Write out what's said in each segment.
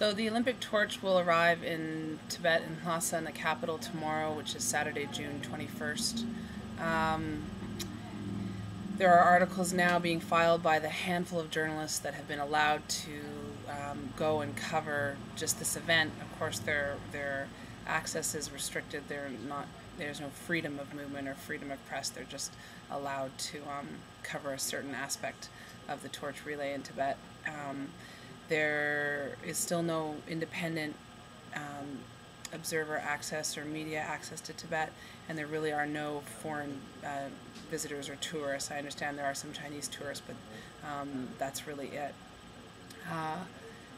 So the Olympic torch will arrive in Tibet in Lhasa in the capital tomorrow, which is Saturday, June 21st. Um, there are articles now being filed by the handful of journalists that have been allowed to go and cover just this event. Of course, their access is restricted. There's no freedom of movement or freedom of press. They're just allowed to cover a certain aspect of the torch relay in Tibet. There is still no independent observer access or media access to Tibet, and there really are no foreign visitors or tourists. I understand there are some Chinese tourists, but that's really it.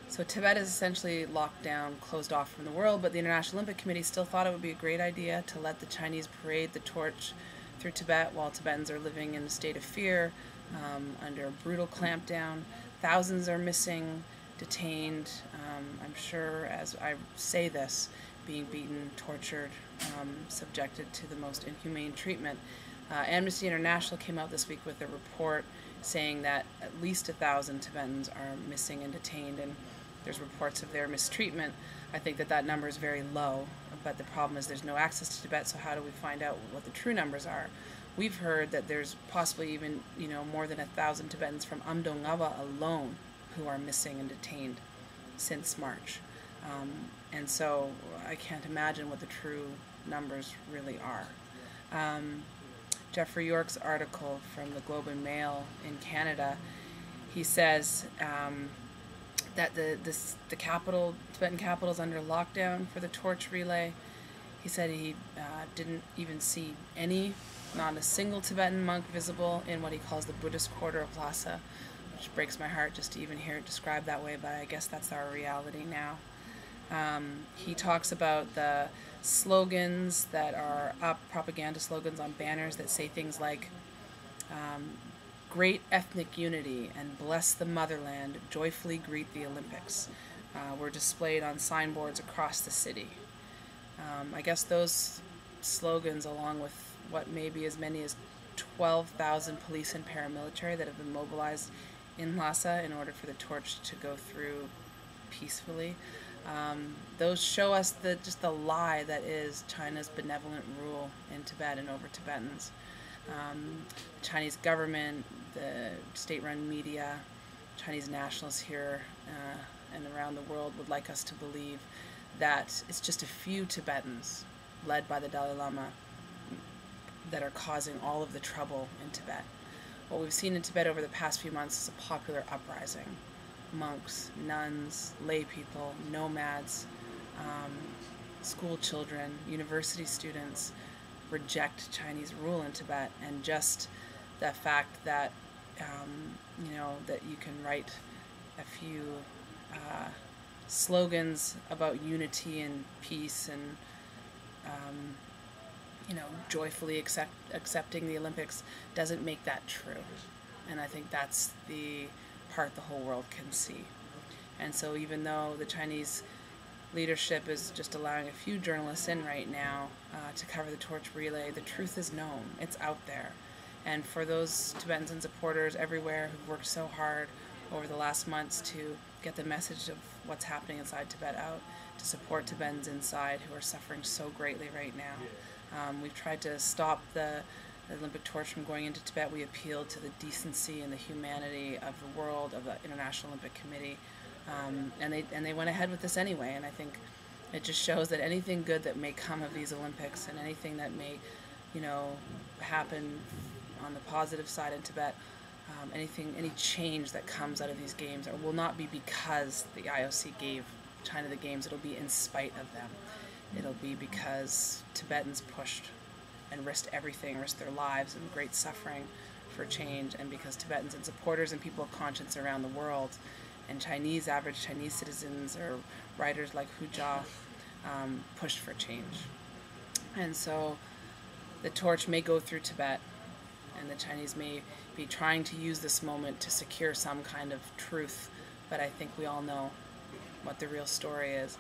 So Tibet is essentially locked down, closed off from the world, but the International Olympic Committee still thought it would be a great idea to let the Chinese parade the torch through Tibet while Tibetans are living in a state of fear under a brutal clampdown. Thousands are missing, detained, I'm sure as I say this, being beaten, tortured, subjected to the most inhumane treatment. Amnesty International came out this week with a report saying that at least 1,000 Tibetans are missing and detained, and there's reports of their mistreatment. I think that number is very low, but the problem is there's no access to Tibet, so how do we find out what the true numbers are? We've heard that there's possibly even, more than 1,000 Tibetans from Umdongava alone who are missing and detained since March. And so I can't imagine what the true numbers really are. Jeffrey York's article from the Globe and Mail in Canada, he says that the Tibetan capital is under lockdown for the torch relay. He said he didn't even see not a single Tibetan monk visible in what he calls the Buddhist quarter of Lhasa, which breaks my heart just to even hear it described that way, but I guess that's our reality now. He talks about the slogans that are up, propaganda slogans on banners that say things like great ethnic unity and bless the motherland, joyfully greet the Olympics, were displayed on signboards across the city. I guess those slogans, along with what may be as many as 12,000 police and paramilitary that have been mobilized in Lhasa in order for the torch to go through peacefully, those show us just the lie that is China's benevolent rule in Tibet and over Tibetans. The Chinese government, the state-run media, Chinese nationalists here and around the world would like us to believe that it's just a few Tibetans, led by the Dalai Lama, that are causing all of the trouble in Tibet. What we've seen in Tibet over the past few months is a popular uprising. Monks, nuns, lay people, nomads, school children, university students reject Chinese rule in Tibet, and just the fact that that you can write a few slogans about unity and peace and joyfully accepting the Olympics doesn't make that true. And I think that's the part the whole world can see. And so even though the Chinese leadership is just allowing a few journalists in right now to cover the torch relay, the truth is known. It's out there. And for those Tibetans and supporters everywhere who've worked so hard over the last months to get the message of what's happening inside Tibet out, to support Tibetans inside who are suffering so greatly right now. We've tried to stop the Olympic torch from going into Tibet. We appealed to the decency and the humanity of the world, of the International Olympic Committee, and they went ahead with this anyway. And I think it just shows that anything good that may come of these Olympics and anything that may, happen on the positive side in Tibet, any change that comes out of these games will not be because the IOC gave China the games. It'll be in spite of them. It'll be because Tibetans pushed and risked everything, risked their lives and great suffering for change, and because Tibetans and supporters and people of conscience around the world, and average Chinese citizens or writers like Hu Jia pushed for change. And so the torch may go through Tibet, and the Chinese may be trying to use this moment to secure some kind of truth, but I think we all know what the real story is,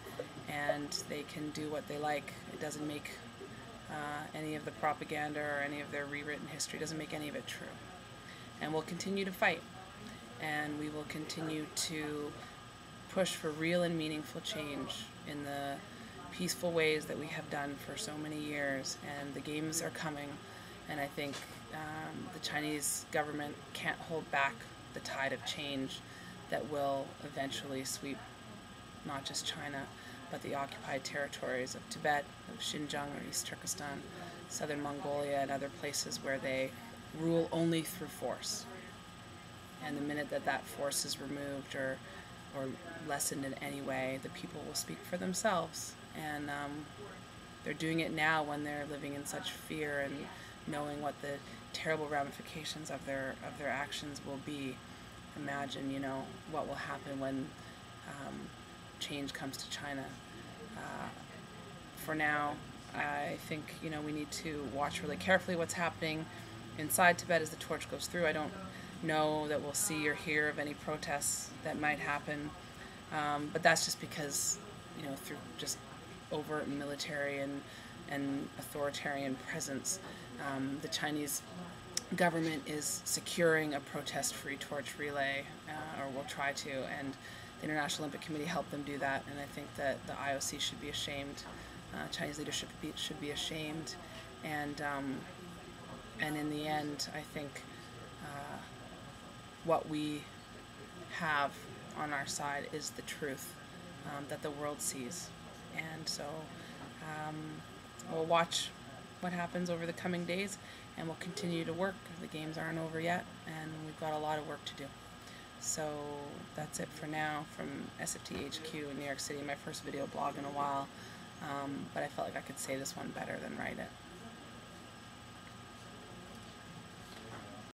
and they can do what they like. It doesn't make any of the propaganda or any of their rewritten history, doesn't make any of it true. And we'll continue to fight, and we will continue to push for real and meaningful change in the peaceful ways that we have done for so many years, and the games are coming, and I think the Chinese government can't hold back the tide of change that will eventually sweep not just China, but the occupied territories of Tibet, of Xinjiang or East Turkestan, southern Mongolia, and other places where they rule only through force. And the minute that that force is removed or lessened in any way, the people will speak for themselves. And they're doing it now when they're living in such fear and knowing what the terrible ramifications of their actions will be. Imagine, what will happen when change comes to China. For now, I think, we need to watch really carefully what's happening inside Tibet as the torch goes through. I don't know that we'll see or hear of any protests that might happen, but that's just because, through just overt military and authoritarian presence, the Chinese government is securing a protest-free torch relay, or will try to, and the International Olympic Committee helped them do that, and I think that the IOC should be ashamed. Chinese leadership should be ashamed, and in the end, I think what we have on our side is the truth that the world sees. And so we'll watch what happens over the coming days, and we'll continue to work. The games aren't over yet, and we've got a lot of work to do. So that's it for now from SFT HQ in New York City, my first video blog in a while, but I felt like I could say this one better than write it.